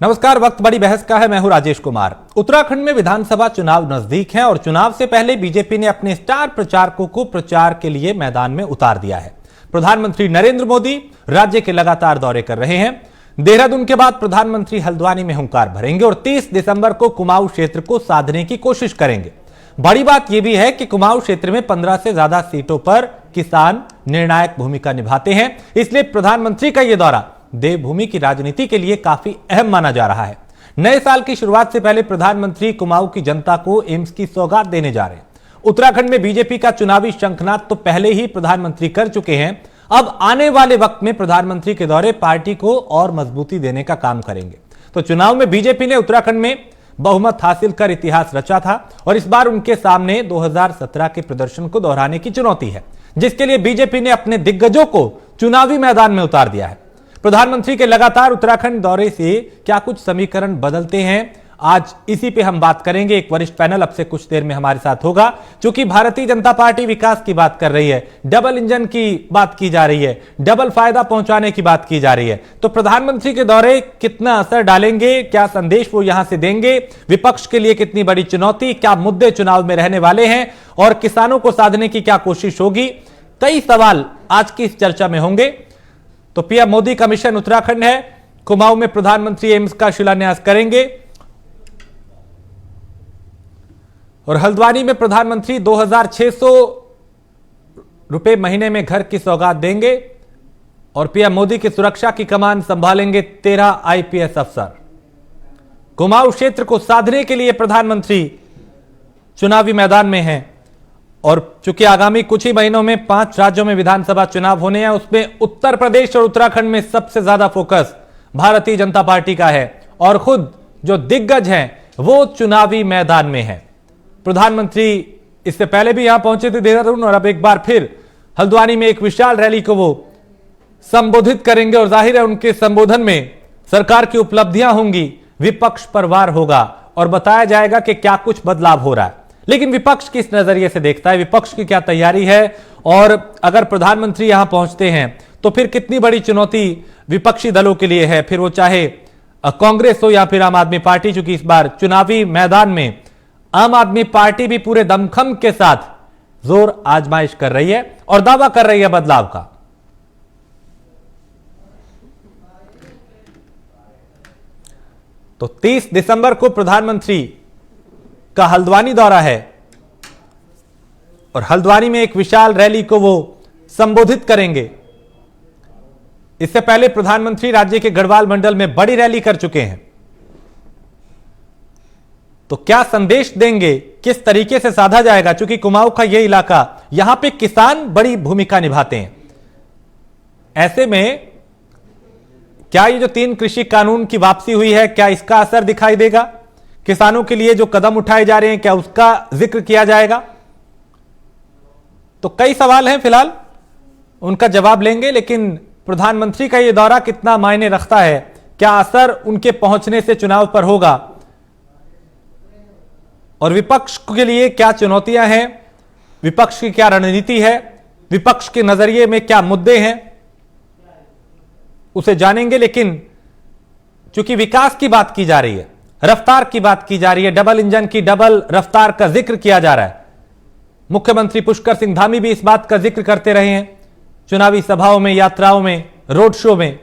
नमस्कार। वक्त बड़ी बहस का है। मैं हूं राजेश कुमार। उत्तराखंड में विधानसभा चुनाव नजदीक हैं और चुनाव से पहले बीजेपी ने अपने स्टार प्रचारकों को प्रचार के लिए मैदान में उतार दिया है। प्रधानमंत्री नरेंद्र मोदी राज्य के लगातार दौरे कर रहे हैं। देहरादून के बाद प्रधानमंत्री हल्द्वानी में हुंकार भरेंगे और 30 दिसंबर को कुमाऊं क्षेत्र को साधने की कोशिश करेंगे। बड़ी बात यह भी है कि कुमाऊं क्षेत्र में 15 से ज्यादा सीटों पर किसान निर्णायक भूमिका निभाते हैं, इसलिए प्रधानमंत्री का यह दौरा देवभूमि की राजनीति के लिए काफी अहम माना जा रहा है। नए साल की शुरुआत से पहले प्रधानमंत्री कुमाऊं की जनता को एम्स की सौगात देने जा रहे हैं। उत्तराखंड में बीजेपी का चुनावी शंखनाद तो पहले ही प्रधानमंत्री कर चुके हैं। अब आने वाले वक्त में प्रधानमंत्री के दौरे पार्टी को और मजबूती देने का काम करेंगे। तो चुनाव में बीजेपी ने उत्तराखंड में बहुमत हासिल कर इतिहास रचा था और इस बार उनके सामने 2017 के प्रदर्शन को दोहराने की चुनौती है, जिसके लिए बीजेपी ने अपने दिग्गजों को चुनावी मैदान में उतार दिया है। प्रधानमंत्री के लगातार उत्तराखंड दौरे से क्या कुछ समीकरण बदलते हैं, आज इसी पे हम बात करेंगे। एक वरिष्ठ पैनल अब से कुछ देर में हमारे साथ होगा। चूंकि भारतीय जनता पार्टी विकास की बात कर रही है, डबल इंजन की बात की जा रही है, डबल फायदा पहुंचाने की बात की जा रही है, तो प्रधानमंत्री के दौरे कितना असर डालेंगे, क्या संदेश वो यहां से देंगे, विपक्ष के लिए कितनी बड़ी चुनौती, क्या मुद्दे चुनाव में रहने वाले हैं और किसानों को साधने की क्या कोशिश होगी, कई सवाल आज की इस चर्चा में होंगे। तो पीएम मोदी का मिशन उत्तराखंड है। कुमाऊं में प्रधानमंत्री एम्स का शिलान्यास करेंगे और हल्द्वानी में प्रधानमंत्री 2600 रुपए महीने में घर की सौगात देंगे और पीएम मोदी की सुरक्षा की कमान संभालेंगे 13 आईपीएस अफसर। कुमाऊं क्षेत्र को साधने के लिए प्रधानमंत्री चुनावी मैदान में हैं और चूंकि आगामी कुछ ही महीनों में 5 राज्यों में विधानसभा चुनाव होने हैं, उसमें उत्तर प्रदेश और उत्तराखंड में सबसे ज्यादा फोकस भारतीय जनता पार्टी का है और खुद जो दिग्गज हैं वो चुनावी मैदान में हैं। प्रधानमंत्री इससे पहले भी यहां पहुंचे थे देहरादून और अब एक बार फिर हल्द्वानी में एक विशाल रैली को वो संबोधित करेंगे और जाहिर है उनके संबोधन में सरकार की उपलब्धियां होंगी, विपक्ष पर वार होगा और बताया जाएगा कि क्या कुछ बदलाव हो रहा है। लेकिन विपक्ष किस नजरिए से देखता है, विपक्ष की क्या तैयारी है और अगर प्रधानमंत्री यहां पहुंचते हैं तो फिर कितनी बड़ी चुनौती विपक्षी दलों के लिए है, फिर वो चाहे कांग्रेस हो या फिर आम आदमी पार्टी। चूंकि इस बार चुनावी मैदान में आम आदमी पार्टी भी पूरे दमखम के साथ जोर आजमाइश कर रही है और दावा कर रही है बदलाव का। तो 30 दिसंबर को प्रधानमंत्री का हल्द्वानी दौरा है और हल्द्वानी में एक विशाल रैली को वो संबोधित करेंगे। इससे पहले प्रधानमंत्री राज्य के गढ़वाल मंडल में बड़ी रैली कर चुके हैं। तो क्या संदेश देंगे, किस तरीके से साधा जाएगा, क्योंकि कुमाऊं का यह इलाका, यहां पे किसान बड़ी भूमिका निभाते हैं। ऐसे में क्या ये जो 3 कृषि कानून की वापसी हुई है, क्या इसका असर दिखाई देगा, किसानों के लिए जो कदम उठाए जा रहे हैं क्या उसका जिक्र किया जाएगा। तो कई सवाल हैं, फिलहाल उनका जवाब लेंगे। लेकिन प्रधानमंत्री का यह दौरा कितना मायने रखता है, क्या असर उनके पहुंचने से चुनाव पर होगा और विपक्ष के लिए क्या चुनौतियां हैं, विपक्ष की क्या रणनीति है, विपक्ष के नजरिए में क्या मुद्दे हैं, उसे जानेंगे। लेकिन चूंकि विकास की बात की जा रही है, रफ्तार की बात की जा रही है, डबल इंजन की डबल रफ्तार का जिक्र किया जा रहा है, मुख्यमंत्री पुष्कर सिंह धामी भी इस बात का जिक्र करते रहे हैं चुनावी सभाओं में, यात्राओं में, रोड शो में।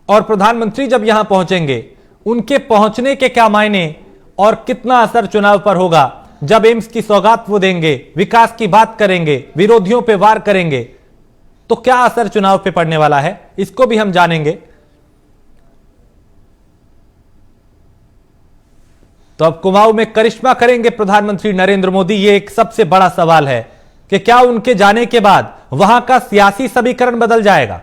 और प्रधानमंत्री जब यहां पहुंचेंगे, उनके पहुंचने के क्या मायने और कितना असर चुनाव पर होगा। जब एम्स की सौगात वो देंगे, विकास की बात करेंगे, विरोधियों पे वार करेंगे, तो क्या असर चुनाव पे पड़ने वाला है, इसको भी हम जानेंगे। तो अब कुमाऊं में करिश्मा करेंगे प्रधानमंत्री नरेंद्र मोदी, ये एक सबसे बड़ा सवाल है कि क्या उनके जाने के बाद वहां का सियासी समीकरण बदल जाएगा।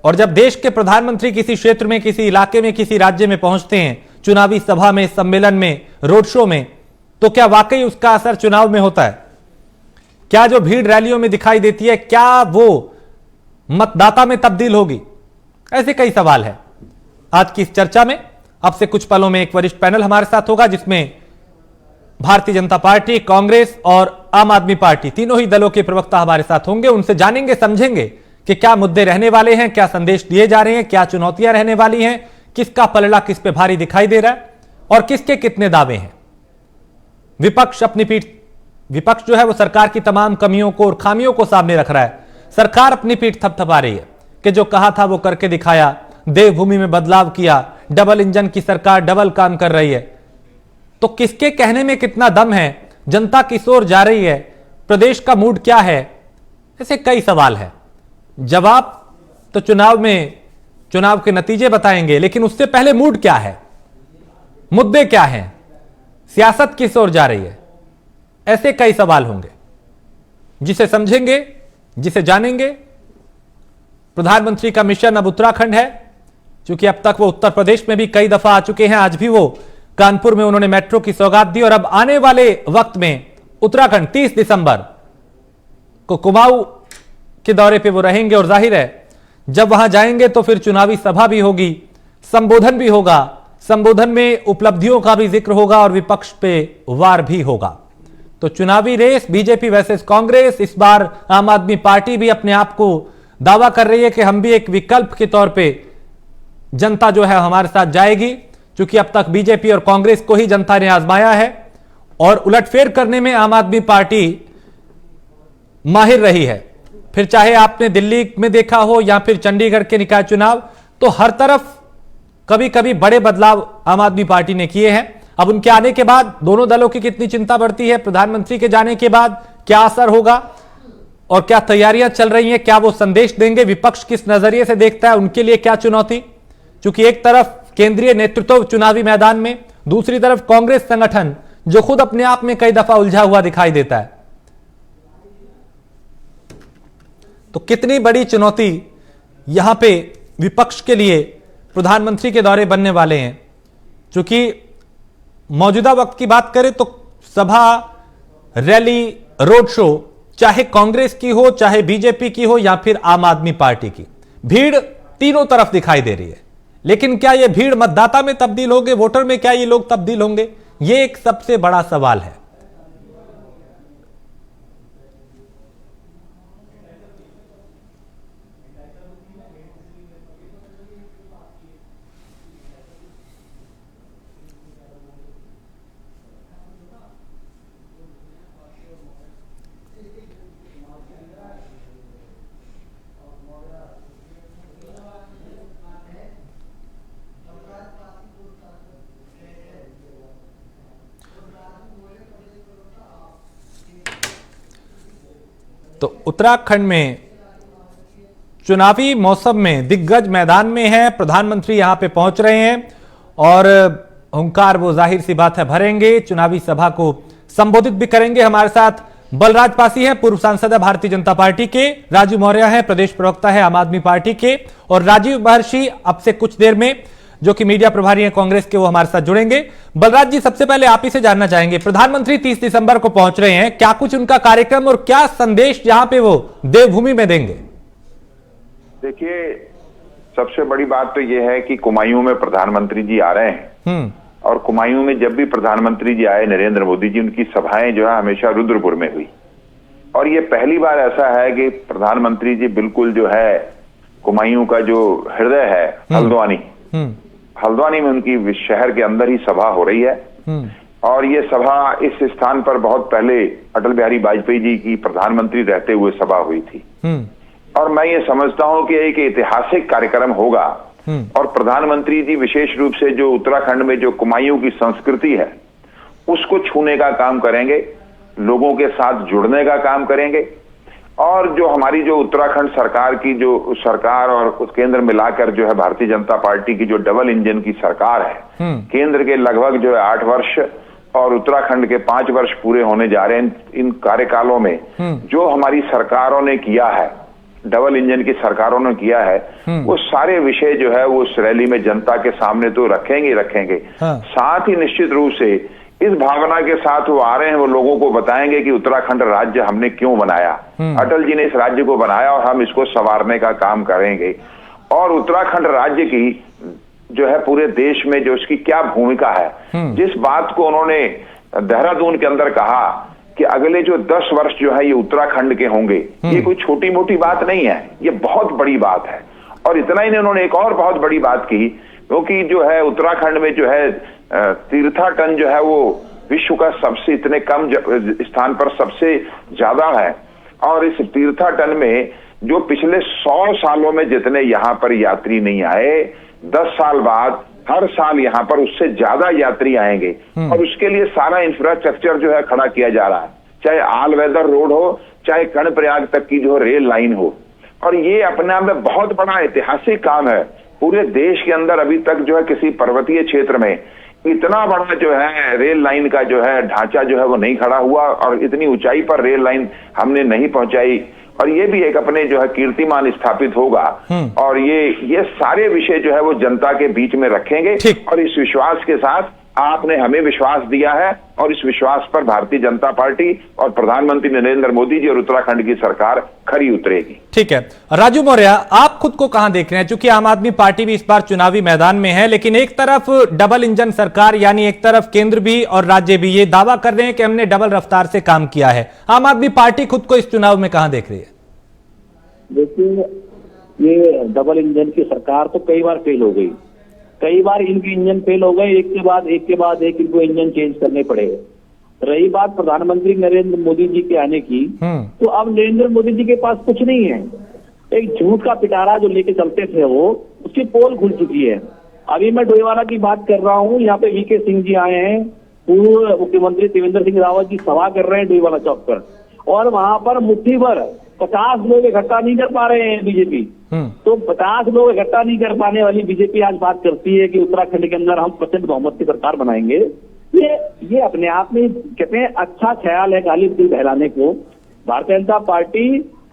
और जब देश के प्रधानमंत्री किसी क्षेत्र में, किसी इलाके में, किसी राज्य में पहुंचते हैं, चुनावी सभा में, सम्मेलन में, रोड शो में, तो क्या वाकई उसका असर चुनाव में होता है। क्या जो भीड़ रैलियों में दिखाई देती है, क्या वो मतदाता में तब्दील होगी। ऐसे कई सवाल हैं। आज की इस चर्चा में अब से कुछ पलों में एक वरिष्ठ पैनल हमारे साथ होगा, जिसमें भारतीय जनता पार्टी, कांग्रेस और आम आदमी पार्टी, तीनों ही दलों के प्रवक्ता हमारे साथ होंगे। उनसे जानेंगे, समझेंगे कि क्या मुद्दे रहने वाले हैं, क्या संदेश दिए जा रहे हैं, क्या चुनौतियां रहने वाली हैं, किसका पलड़ा किस पे भारी दिखाई दे रहा है और किसके कितने दावे हैं। विपक्ष जो है वो सरकार की तमाम कमियों को और खामियों को सामने रख रहा है। सरकार अपनी पीठ थपथपा रही है कि जो कहा था वो करके दिखाया, देवभूमि में बदलाव किया, डबल इंजन की सरकार डबल काम कर रही है। तो किसके कहने में कितना दम है, जनता किस ओर जा रही है, प्रदेश का मूड क्या है, ऐसे कई सवाल हैं। जवाब तो चुनाव के नतीजे बताएंगे, लेकिन उससे पहले मूड क्या है, मुद्दे क्या हैं, सियासत किस ओर जा रही है, ऐसे कई सवाल होंगे जिसे समझेंगे, जिसे जानेंगे। प्रधानमंत्री का मिशन अब उत्तराखंड है, क्योंकि अब तक वो उत्तर प्रदेश में भी कई दफा आ चुके हैं। आज भी वो कानपुर में उन्होंने मेट्रो की सौगात दी और अब आने वाले वक्त में उत्तराखंड 30 दिसंबर को कुमाऊं के दौरे पे वो रहेंगे और जाहिर है जब वहां जाएंगे तो फिर चुनावी सभा भी होगी, संबोधन भी होगा, संबोधन में उपलब्धियों का भी जिक्र होगा और विपक्ष पे वार भी होगा। तो चुनावी रेस बीजेपी वर्सेस कांग्रेस, इस बार आम आदमी पार्टी भी अपने आप को दावा कर रही है कि हम भी एक विकल्प के तौर पे जनता जो है हमारे साथ जाएगी, क्योंकि अब तक बीजेपी और कांग्रेस को ही जनता ने आजमाया है और उलटफेर करने में आम आदमी पार्टी माहिर रही है। फिर चाहे आपने दिल्ली में देखा हो या फिर चंडीगढ़ के निकाय चुनाव, तो हर तरफ कभी कभी बड़े बदलाव आम आदमी पार्टी ने किए हैं। अब उनके आने के बाद दोनों दलों की कितनी चिंता बढ़ती है, प्रधानमंत्री के जाने के बाद क्या असर होगा और क्या तैयारियां चल रही हैं, क्या वो संदेश देंगे, विपक्ष किस नजरिए से देखता है, उनके लिए क्या चुनौती। क्योंकि एक तरफ केंद्रीय नेतृत्व चुनावी मैदान में, दूसरी तरफ कांग्रेस संगठन जो खुद अपने आप में कई दफा उलझा हुआ दिखाई देता है। तो कितनी बड़ी चुनौती यहां पे विपक्ष के लिए प्रधानमंत्री के दौरे बनने वाले हैं। क्योंकि मौजूदा वक्त की बात करें तो सभा, रैली, रोड शो चाहे कांग्रेस की हो, चाहे बीजेपी की हो या फिर आम आदमी पार्टी की, भीड़ तीनों तरफ दिखाई दे रही है। लेकिन क्या यह भीड़ मतदाता में तब्दील होंगे, वोटर में क्या ये लोग तब्दील होंगे, यह एक सबसे बड़ा सवाल है। तो उत्तराखंड में चुनावी मौसम में दिग्गज मैदान में है, प्रधानमंत्री यहां पे पहुंच रहे हैं और हुंकार वो जाहिर सी बात है भरेंगे, चुनावी सभा को संबोधित भी करेंगे। हमारे साथ बलराज पासी हैं, पूर्व सांसद है भारतीय जनता पार्टी के, राजू मौर्य हैं, प्रदेश प्रवक्ता है आम आदमी पार्टी के, और राजीव महर्षि अब से कुछ देर में जो कि मीडिया प्रभारी हैं कांग्रेस के, वो हमारे साथ जुड़ेंगे। बलराज जी, सबसे पहले आप ही से जानना चाहेंगे, प्रधानमंत्री 30 दिसंबर को पहुंच रहे हैं, क्या कुछ उनका कार्यक्रम और क्या संदेश यहां पे वो देवभूमि में देंगे? देखिए, सबसे बड़ी बात तो यह है कि कुमायूं में प्रधानमंत्री जी आ रहे हैं और कुमायूं में जब भी प्रधानमंत्री जी आए, नरेंद्र मोदी जी, उनकी सभाएं जो है हमेशा रुद्रपुर में हुई और ये पहली बार ऐसा है कि प्रधानमंत्री जी बिल्कुल जो है कुमायूं का जो हृदय है हल्द्वानी में उनकी शहर के अंदर ही सभा हो रही है। और ये सभा इस स्थान पर बहुत पहले अटल बिहारी वाजपेयी जी की प्रधानमंत्री रहते हुए सभा हुई थी और मैं ये समझता हूं कि एक ऐतिहासिक कार्यक्रम होगा और प्रधानमंत्री जी विशेष रूप से जो उत्तराखंड में जो कुमायूं की संस्कृति है उसको छूने का काम करेंगे, लोगों के साथ जुड़ने का काम करेंगे और जो हमारी जो उत्तराखंड सरकार की जो सरकार और केंद्र मिलाकर जो है भारतीय जनता पार्टी की जो डबल इंजन की सरकार है, केंद्र के लगभग जो है 8 वर्ष और उत्तराखंड के 5 वर्ष पूरे होने जा रहे हैं। इन कार्यकालों में जो हमारी सरकारों ने किया है, डबल इंजन की सरकारों ने किया है, वो सारे विषय जो है वो उस रैली में जनता के सामने तो रखेंगे। साथ ही निश्चित रूप से इस भावना के साथ वो आ रहे हैं, वो लोगों को बताएंगे कि उत्तराखंड राज्य हमने क्यों बनाया, अटल जी ने इस राज्य को बनाया और हम इसको संवारने का काम करेंगे और उत्तराखंड राज्य की जो है पूरे देश में जो उसकी क्या भूमिका है, जिस बात को उन्होंने देहरादून के अंदर कहा कि अगले जो 10 वर्ष जो है ये उत्तराखंड के होंगे, ये कोई छोटी मोटी बात नहीं है, ये बहुत बड़ी बात है। और इतना ही नहीं, उन्होंने एक और बहुत बड़ी बात की क्योंकि जो है उत्तराखंड में जो है तीर्थाटन जो है वो विश्व का सबसे इतने कम स्थान पर सबसे ज्यादा है। और इस तीर्थाटन में जो पिछले 100 सालों में जितने यहाँ पर यात्री नहीं आए, 10 साल बाद हर साल यहाँ पर उससे ज्यादा यात्री आएंगे। और उसके लिए सारा इंफ्रास्ट्रक्चर जो है खड़ा किया जा रहा है, चाहे ऑल वेदर रोड हो, चाहे कर्णप्रयाग तक की जो रेल लाइन हो। और ये अपने आप में बहुत बड़ा ऐतिहासिक काम है। पूरे देश के अंदर अभी तक जो है किसी पर्वतीय क्षेत्र में इतना बड़ा जो है रेल लाइन का जो है ढांचा जो है वो नहीं खड़ा हुआ, और इतनी ऊंचाई पर रेल लाइन हमने नहीं पहुंचाई। और ये भी एक अपने जो है कीर्तिमान स्थापित होगा। और ये सारे विषय जो है वो जनता के बीच में रखेंगे। और इस विश्वास के साथ आपने हमें विश्वास दिया है, और इस विश्वास पर भारतीय जनता पार्टी और प्रधानमंत्री नरेंद्र मोदी जी और उत्तराखंड की सरकार खरी उतरेगी। ठीक है, राजू मौर्य, आप खुद को कहां देख रहे हैं? चूंकि आम आदमी पार्टी भी इस बार चुनावी मैदान में है, लेकिन एक तरफ डबल इंजन सरकार, यानी एक तरफ केंद्र भी और राज्य भी ये दावा कर रहे हैं कि हमने डबल रफ्तार से काम किया है। आम आदमी पार्टी खुद को इस चुनाव में कहां देख रही है? देखिए, ये डबल इंजन की सरकार तो कई बार फेल हो गई, कई बार इनके इंजन फेल हो गए, एक के बाद एक इनको इंजन चेंज करने पड़े। रही बात प्रधानमंत्री नरेंद्र मोदी जी के आने की, तो अब नरेंद्र मोदी जी के पास कुछ नहीं है। एक झूठ का पिटारा जो लेके चलते थे वो, उसकी पोल खुल चुकी है। अभी मैं डोईवाला की बात कर रहा हूँ, यहाँ पे वीके सिंह जी आए हैं, पूर्व मुख्यमंत्री त्रिवेंद्र सिंह रावत जी सभा कर रहे हैं डोईवाला चौक पर, और वहां पर मुट्ठी भर 50 लोग इकट्ठा नहीं कर पा रहे हैं बीजेपी। तो 50 लोग इकट्ठा नहीं कर पाने वाली बीजेपी आज बात करती है कि उत्तराखंड के अंदर हम प्रचंड बहुमत की सरकार बनाएंगे। ये अपने आप में कहते हैं अच्छा ख्याल है गालिब दिल बहलाने को। भारतीय जनता पार्टी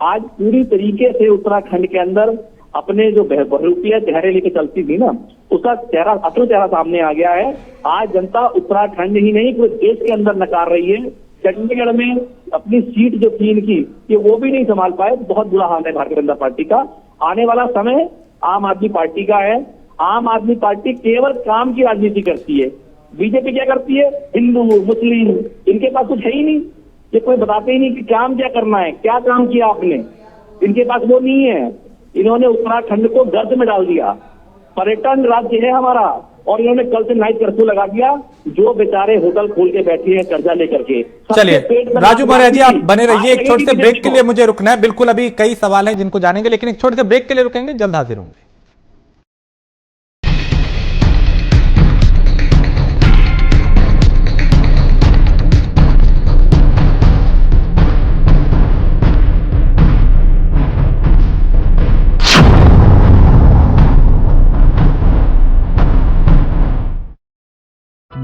आज पूरी तरीके से उत्तराखंड के अंदर अपने जो बहुरूपिया चेहरे लेके चलती थी ना, उसका चेहरा, असली चेहरा सामने आ गया है। आज जनता उत्तराखंड ही नहीं पूरे देश के अंदर नकार रही है। चंडीगढ़ में अपनी सीट जो थी इनकी, ये वो भी नहीं संभाल पाए। बहुत बुरा हाल है भारतीय जनता पार्टी का। आने वाला समय आम आदमी पार्टी का है। आम आदमी पार्टी केवल काम की राजनीति करती है। बीजेपी क्या करती है? हिंदू मुस्लिम, इनके पास कुछ है ही नहीं। ये कोई बताते ही नहीं कि काम क्या करना है, क्या काम किया आपने। इनके पास वो नहीं है। इन्होंने उत्तराखंड को गर्द में डाल दिया। पर्यटन राज्य है हमारा, और इन्होंने कल से नाइट कर्फ्यू लगा दिया। जो बेचारे होटल खोल के बैठे हैं कर्जा लेकर के। चलिए राजू मौर्य जी, आप बने रहिए। एक छोटे से ब्रेक के लिए मुझे रुकना है। बिल्कुल, अभी कई सवाल हैं जिनको जानेंगे, लेकिन एक छोटे से ब्रेक के लिए रुकेंगे, जल्द हाजिर होंगे। –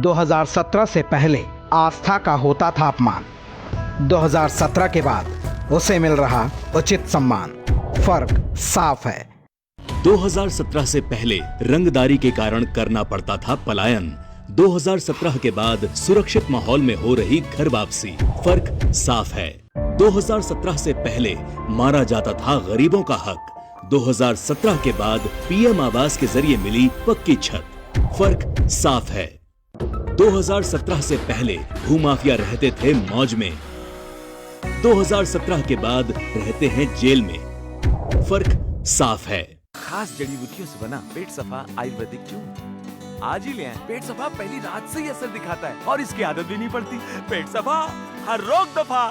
2017 से पहले आस्था का होता था अपमान, 2017 के बाद उसे मिल रहा उचित सम्मान। फर्क साफ है। 2017 से पहले रंगदारी के कारण करना पड़ता था पलायन, 2017 के बाद सुरक्षित माहौल में हो रही घर वापसी। फर्क साफ है। 2017 से पहले मारा जाता था गरीबों का हक, 2017 के बाद पीएम आवास के जरिए मिली पक्की छत। फर्क साफ है। 2017 से पहले भूमाफिया रहते थे मौज में, 2017 के बाद रहते हैं जेल में। फर्क साफ है। खास जड़ी बूटियों से बना पेट सफा आयुर्वेदिक चूर्ण आज ही ले आएं। पेट सफा पहली रात से ही असर दिखाता है और इसकी आदत भी नहीं पड़ती। पेट सफा, हर रोग दफा।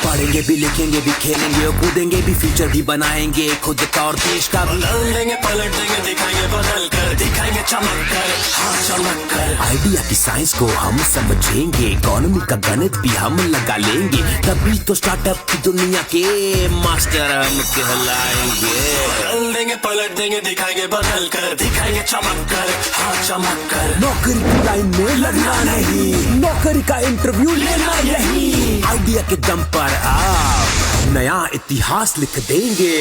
पढ़ेंगे भी, लिखेंगे भी, खेलेंगे और कूदेंगे भी, फ्यूचर भी बनाएंगे खुद का और देश का भी। देंगे, पलट देंगे, दिखाएंगे बदल कर, दिखाएंगे चमक कर, हाँ चमक कर। आइडिया की साइंस को हम समझेंगे, इकोनॉमी का गणित भी हम लगा लेंगे, तभी तो स्टार्टअप की दुनिया के मास्टर हम कहलाएंगे। देंगे, पलट देंगे, दिखाएंगे बदल कर, दिखाएंगे चमक कर, हाँ चमक कर। नौकरी की लाइन में लगना नहीं, नौकरी का इंटरव्यू लेना नहीं, आइडिया के दम पर आप नया इतिहास लिख देंगे।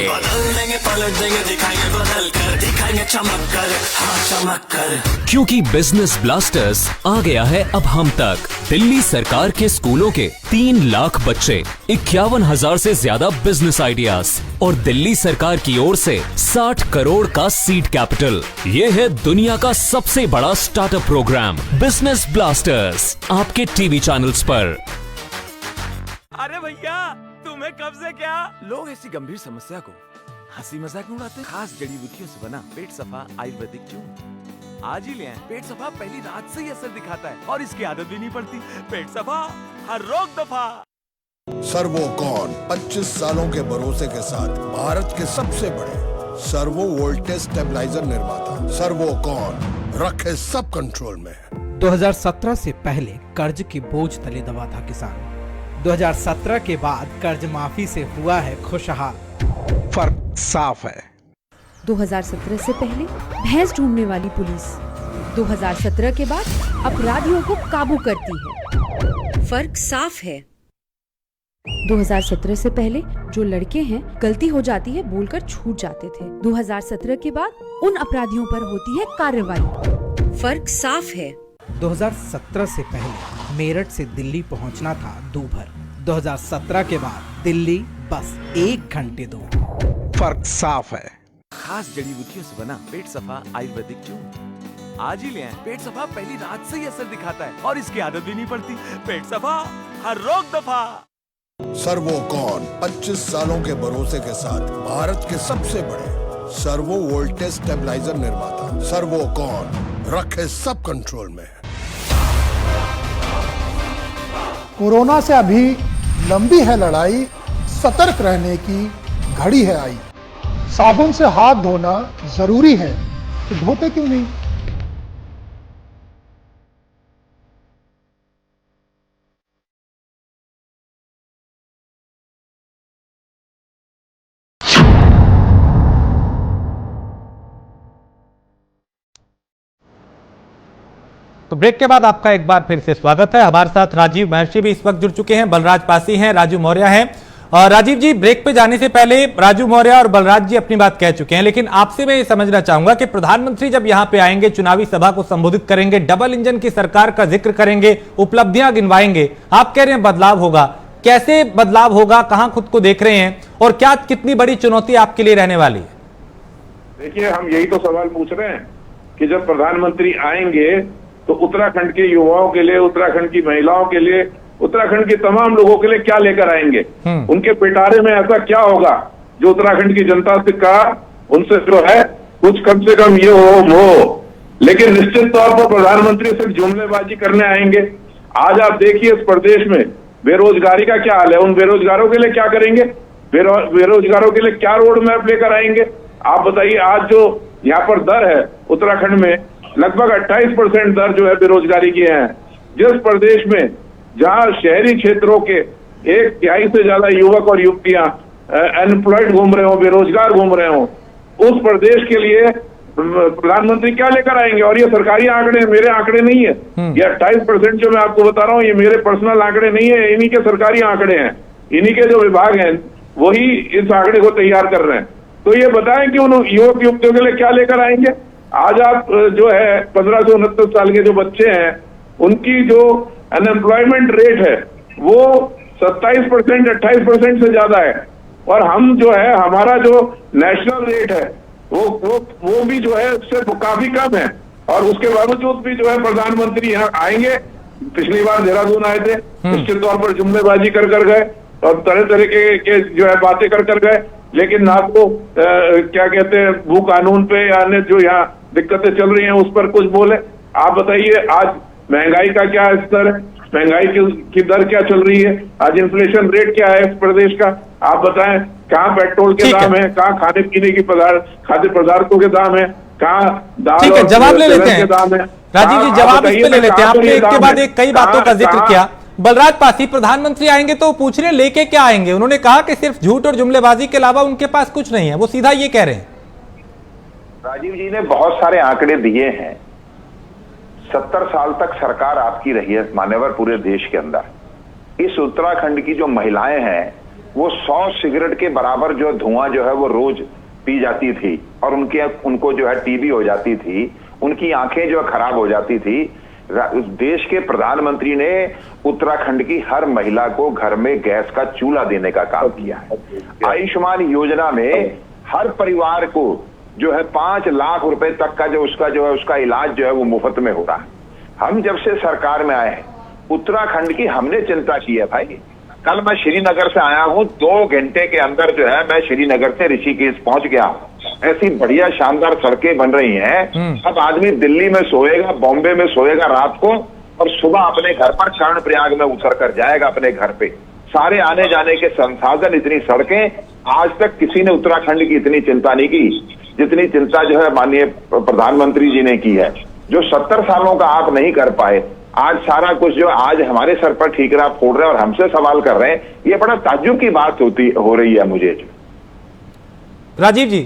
बदल देंगे, पलट देंगे, दिखाएंगे बदल कर, दिखाएंगे चमक कर, हाँ चमक कर। क्योंकि बिजनेस ब्लास्टर्स आ गया है अब हम तक। दिल्ली सरकार के स्कूलों के 3 लाख बच्चे, 51,000 से ज्यादा बिजनेस आइडियाज और दिल्ली सरकार की ओर से 60 करोड़ का सीड कैपिटल। ये है दुनिया का सबसे बड़ा स्टार्टअप प्रोग्राम बिजनेस ब्लास्टर्स, आपके टीवी चैनल्स पर। अरे भैया, तुम्हें कब से क्या? लोग ऐसी गंभीर समस्या को हंसी मजाक में उड़ाते। खास जड़ी बूटियों से बना पेट सफा आयुर्वेदिक चूर्ण आज ही ले आएं। पेट सफा पहली रात से ही असर दिखाता है और इसकी आदत भी नहीं पड़ती। पेट सफा, हर रोग दफा। सर्वोकॉन 25 सालों के भरोसे के साथ भारत के सबसे बड़े सर्वो वोल्टेज स्टेबलाइजर निर्माता। सर्वोकॉन रखे सब कंट्रोल में। 2017 से पहले कर्ज के बोझ तले दबा था किसान। 2017 के बाद कर्ज माफी से हुआ है खुशहाल। फर्क साफ है। 2017 से पहले भैंस ढूंढने वाली पुलिस 2017 के बाद अपराधियों को काबू करती है। फर्क साफ है। 2017 से पहले जो लड़के हैं गलती हो जाती है बोलकर छूट जाते थे। 2017 के बाद उन अपराधियों पर होती है कार्रवाई। फर्क साफ है। 2017 से पहले मेरठ से दिल्ली पहुंचना था दूभर। 2017 के बाद दिल्ली बस 1 घंटे दूर। फर्क साफ है। खास जड़ी बूटियों से बना पेट सफा आयुर्वेदिक चूर्ण आज ही ले आएं। पेट सफा पहली रात से ही असर दिखाता है और इसकी आदत भी नहीं पड़ती। पेट सफा, हर रोग दफा। सर्वोकॉन 25 सालों के भरोसे के साथ भारत के सबसे बड़े सर्वो वोल्टेज स्टेबलाइजर निर्माता। सर्वोकॉन रखे सब कंट्रोल में। कोरोना से अभी लंबी है लड़ाई, सतर्क रहने की घड़ी है आई। साबुन से हाथ धोना जरूरी है, तो धोते क्यों नहीं? तो ब्रेक के बाद आपका एक बार फिर से स्वागत है। हमारे साथ राजीव महर्षि भी इस वक्त जुड़ चुके हैं, बलराज पासी हैं, राजू मौर्य हैं। और राजीव जी, ब्रेक पे जाने से पहले राजू मौर्य और बलराज जी अपनी बात कह चुके हैं, लेकिन आपसे मैं ये समझना चाहूंगा कि प्रधानमंत्री जब यहां पे आएंगे, चुनावी सभा को संबोधित करेंगे, डबल इंजन की सरकार का जिक्र करेंगे, उपलब्धियां गिनवाएंगे, आप कह रहे हैं बदलाव होगा। कैसे बदलाव होगा, कहां खुद को देख रहे हैं और क्या कितनी बड़ी चुनौती आपके लिए रहने वाली है? देखिए, हम यही तो सवाल पूछ रहे हैं कि जब प्रधानमंत्री आएंगे तो उत्तराखंड के युवाओं के लिए, उत्तराखंड की महिलाओं के लिए, उत्तराखंड के तमाम लोगों के लिए क्या लेकर आएंगे? उनके पिटारे में ऐसा क्या होगा जो उत्तराखंड की जनता से कहा उनसे जो है कुछ कम से कम ये हो। लेकिन निश्चित तौर पर प्रधानमंत्री सिर्फ जुमलेबाजी करने आएंगे। आज आप देखिए इस प्रदेश में बेरोजगारी का क्या हाल है। उन बेरोजगारों के लिए क्या करेंगे? बेरोजगारों के लिए क्या रोड मैप लेकर आएंगे? आप बताइए, आज जो यहाँ पर दर है उत्तराखंड में लगभग 28% दर जो है बेरोजगारी की है। जिस प्रदेश में जहां शहरी क्षेत्रों के 1/3 से ज्यादा युवक और युवतियां अनएम्प्लॉयड घूम रहे हो, बेरोजगार घूम रहे हो, उस प्रदेश के लिए प्रधानमंत्री क्या लेकर आएंगे? और ये सरकारी आंकड़े, मेरे आंकड़े नहीं है। ये 28% जो मैं आपको बता रहा हूँ, ये मेरे पर्सनल आंकड़े नहीं है, इन्हीं के सरकारी आंकड़े हैं। इन्हीं के जो विभाग हैं वही इस आंकड़े को तैयार कर रहे हैं। तो ये बताएं कि उन युवक युवतियों के लिए क्या लेकर आएंगे? आज आप जो है 15 से 29 साल के जो बच्चे हैं उनकी जो अनएम्प्लॉयमेंट रेट है वो 27%, 28% से ज्यादा है। और हम जो है, हमारा जो नेशनल रेट है वो भी जो है उससे काफी कम है। और उसके बावजूद भी जो है प्रधानमंत्री यहाँ आएंगे। पिछली बार देहरादून आए थे, निश्चित तौर पर जुमलेबाजी कर गए और तरह तरह के जो है बातें कर गए, लेकिन ना तो क्या कहते हैं भू कानून पे या अन्य जो यहाँ दिक्कतें चल रही हैं उस पर कुछ बोले। आप बताइए, आज महंगाई का क्या स्तर है? महंगाई की दर क्या चल रही है? आज इन्फ्लेशन रेट क्या है इस प्रदेश का? आप बताएं, कहाँ पेट्रोल के दाम है, कहाँ खाने पीने की खाद्य पदार्थों के दाम है, कहाँ दाल और जवाब ले लेते हैं दाम है। राजीव जी, जवाब इस पे ले लेते हैं। आपने एक के बाद एक कई बातों का जिक्र किया। बलराज पासी, प्रधानमंत्री आएंगे तो पूछ रहे लेके क्या आएंगे? उन्होंने कहा कि सिर्फ झूठ और जुमलेबाजी के अलावा उनके पास कुछ नहीं है। वो सीधा ये कह रहे हैं। राजीव जी ने बहुत सारे आंकड़े दिए हैं। 70 साल तक सरकार आपकी रही है मान्यवर पूरे देश के अंदर। इस उत्तराखंड की जो महिलाएं हैं वो 100 सिगरेट के बराबर जो धुआं जो है वो रोज पी जाती थी और उनको जो है टीबी हो जाती थी, उनकी आंखें जो खराब हो जाती थी। देश के प्रधानमंत्री ने उत्तराखंड की हर महिला को घर में गैस का चूल्हा देने का काम किया है। आयुष्मान योजना में हर परिवार को जो है 5 लाख रुपए तक का जो उसका इलाज जो है वो मुफ्त में हो रहा है। हम जब से सरकार में आए हैं उत्तराखंड की हमने चिंता की है भाई। कल मैं श्रीनगर से आया हूं, 2 घंटे के अंदर जो है मैं श्रीनगर से ऋषिकेश पहुंच गया हूं। ऐसी बढ़िया शानदार सड़कें बन रही हैं। अब आदमी दिल्ली में सोएगा, बॉम्बे में सोएगा रात को, और सुबह अपने घर पर कर्णप्रयाग में उतर कर जाएगा अपने घर पे। सारे आने जाने के संसाधन, इतनी सड़कें, आज तक किसी ने उत्तराखंड की इतनी चिंता नहीं की जितनी चिंता जो है माननीय प्रधानमंत्री जी ने की है। जो 70 सालों का आप नहीं कर पाए, आज सारा कुछ जो आज हमारे सर पर ठीकरा फोड़ रहे हैं और हमसे सवाल कर रहे हैं, ये बड़ा ताज्जुब की बात हो रही है मुझे। राजीव जी।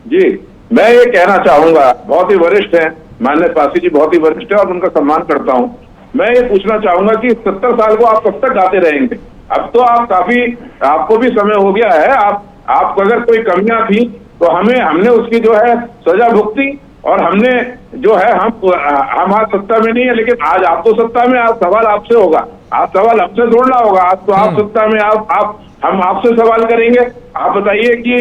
जी, मैं ये कहना चाहूंगा, बहुत ही वरिष्ठ हैं माननीय पासी जी, बहुत ही वरिष्ठ है और उनका सम्मान करता हूं। मैं ये पूछना चाहूंगा कि 70 साल को आप कब तक गाते रहेंगे? अब तो आप आपको भी समय हो गया है। आप अगर कोई कमियां थी तो हमने उसकी जो है सजा भुगती, और हमने जो है हम आज सत्ता में नहीं है, लेकिन आज आप तो सत्ता में, आज सवाल आपसे होगा, आप सवाल हमसे जोड़ना होगा। आज तो आप सत्ता में, हम आपसे सवाल करेंगे। आप बताइए कि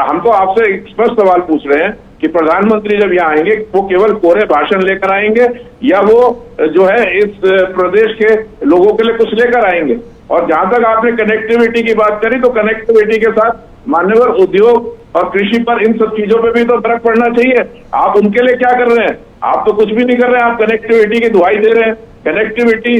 हम तो आपसे एक स्पष्ट सवाल पूछ रहे हैं कि प्रधानमंत्री जब यहाँ आएंगे वो केवल कोरे भाषण लेकर आएंगे या वो जो है इस प्रदेश के लोगों के लिए कुछ लेकर आएंगे? और जहां तक आपने कनेक्टिविटी की बात करी, तो कनेक्टिविटी के साथ मान्यवर उद्योग और कृषि पर, इन सब चीजों पे भी तो फर्क पड़ना चाहिए। आप उनके लिए क्या कर रहे हैं? आप तो कुछ भी नहीं कर रहे हैं, आप कनेक्टिविटी की दुहाई दे रहे हैं। कनेक्टिविटी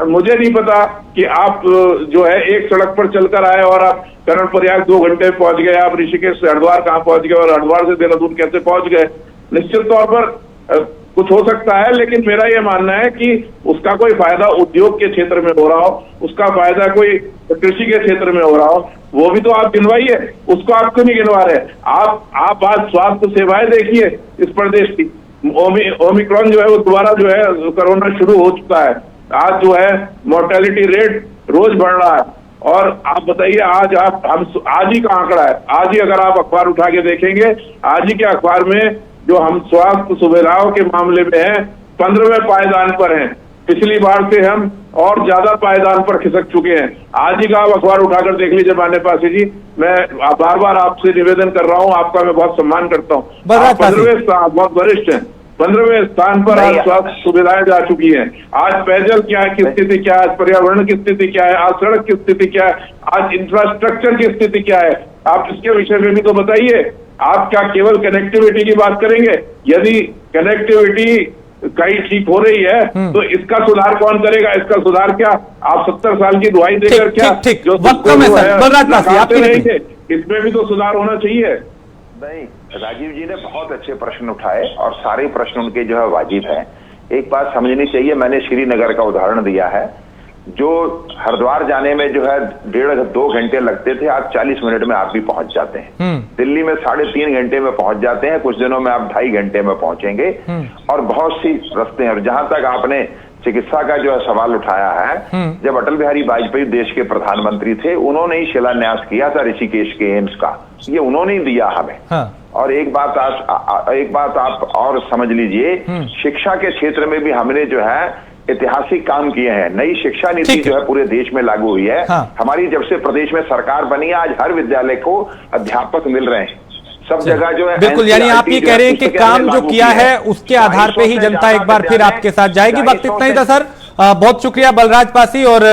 मुझे नहीं पता कि आप जो है एक सड़क पर चलकर आए और आप कर्णप्रयाग 2 घंटे में पहुंच गए, आप ऋषिकेश से हरिद्वार कहाँ पहुंच गए और हरिद्वार से देहरादून कैसे पहुंच गए। निश्चित तौर पर कुछ हो सकता है, लेकिन मेरा यह मानना है कि उसका कोई फायदा उद्योग के क्षेत्र में हो रहा हो, उसका फायदा कोई कृषि के क्षेत्र में हो रहा हो, वो भी तो आप गिनवाइए। उसको आप क्यों नहीं गिनवा रहे? आप आज स्वास्थ्य सेवाएं देखिए इस प्रदेश की। ओमिक्रॉन जो है वो दोबारा जो है कोरोना शुरू हो चुका है। आज जो है मोर्टेलिटी रेट रोज बढ़ रहा है। और आप बताइए, आज ही का आंकड़ा है, आज ही अगर आप अखबार उठा के देखेंगे, आज ही के अखबार में जो हम स्वास्थ्य सुविधाओं के मामले में हैं 15वें पायदान पर हैं। पिछली बार से हम और ज्यादा पायदान पर खिसक चुके हैं। आज ही का आप अखबार उठाकर देख लीजिए माननीय पासी जी। मैं बार बार आपसे निवेदन कर रहा हूं, आपका मैं बहुत सम्मान करता हूँ। 15वें स्थान, बहुत वरिष्ठ हैं, 15वें स्थान पर आज स्वास्थ्य सुविधाएं जा चुकी हैं। आज पेयजल क्या की स्थिति क्या है, आज पर्यावरण की स्थिति क्या है, आज सड़क की स्थिति क्या है, आज इंफ्रास्ट्रक्चर की स्थिति क्या है, आप इसके विषय में भी तो बताइए। आप क्या केवल कनेक्टिविटी की बात करेंगे? यदि कनेक्टिविटी कहीं ठीक हो रही है तो इसका सुधार कौन करेगा? इसका सुधार क्या आप 70 साल की दुहाई देकर क्या जो रहेंगे? इसमें भी तो सुधार होना चाहिए। नहीं, राजीव जी ने बहुत अच्छे प्रश्न उठाए और सारे प्रश्न उनके जो है वाजिब है। एक बात समझनी चाहिए, मैंने श्रीनगर का उदाहरण दिया है। जो हरिद्वार जाने में जो है 1.5-2 घंटे लगते थे, आज 40 मिनट में आप भी पहुंच जाते हैं। दिल्ली में 3.5 घंटे में पहुंच जाते हैं, कुछ दिनों में आप 2.5 घंटे में पहुंचेंगे। और बहुत सी रास्ते हैं। और जहां तक आपने चिकित्सा का जो है सवाल उठाया है, जब अटल बिहारी वाजपेयी देश के प्रधानमंत्री थे, उन्होंने ही शिलान्यास किया था ऋषिकेश के एम्स का, ये उन्होंने ही दिया हमें। और एक बात आप और समझ लीजिए, शिक्षा के क्षेत्र में भी हमने जो है ऐतिहासिक काम किए हैं। नई शिक्षा नीति जो है पूरे देश में लागू हुई है। हमारी जब से प्रदेश में सरकार बनी है, आज हर विद्यालय को अध्यापक मिल रहे हैं, सब जगह जो है। बिल्कुल, यानी आप ये कह रहे हैं कि काम जो किया है उसके आधार पे ही जनता एक बार फिर आपके साथ जाएगी। वक्त इतना ही था सर, बहुत शुक्रिया बलराज पासी और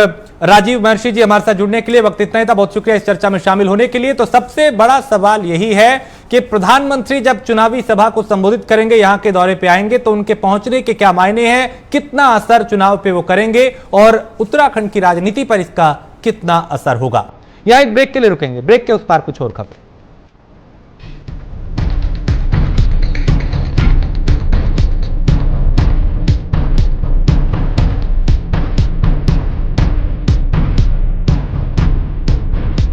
राजीव महर्षि जी हमारे साथ जुड़ने के लिए। वक्त इतना ही था, बहुत शुक्रिया इस चर्चा में शामिल होने के लिए। तो सबसे बड़ा सवाल यही है कि प्रधानमंत्री जब चुनावी सभा को संबोधित करेंगे, यहां के दौरे पे आएंगे, तो उनके पहुंचने के क्या मायने हैं, कितना असर चुनाव पे वो करेंगे और उत्तराखंड की राजनीति पर इसका कितना असर होगा। यहां एक ब्रेक के लिए रुकेंगे, ब्रेक के उस पार कुछ और खबर।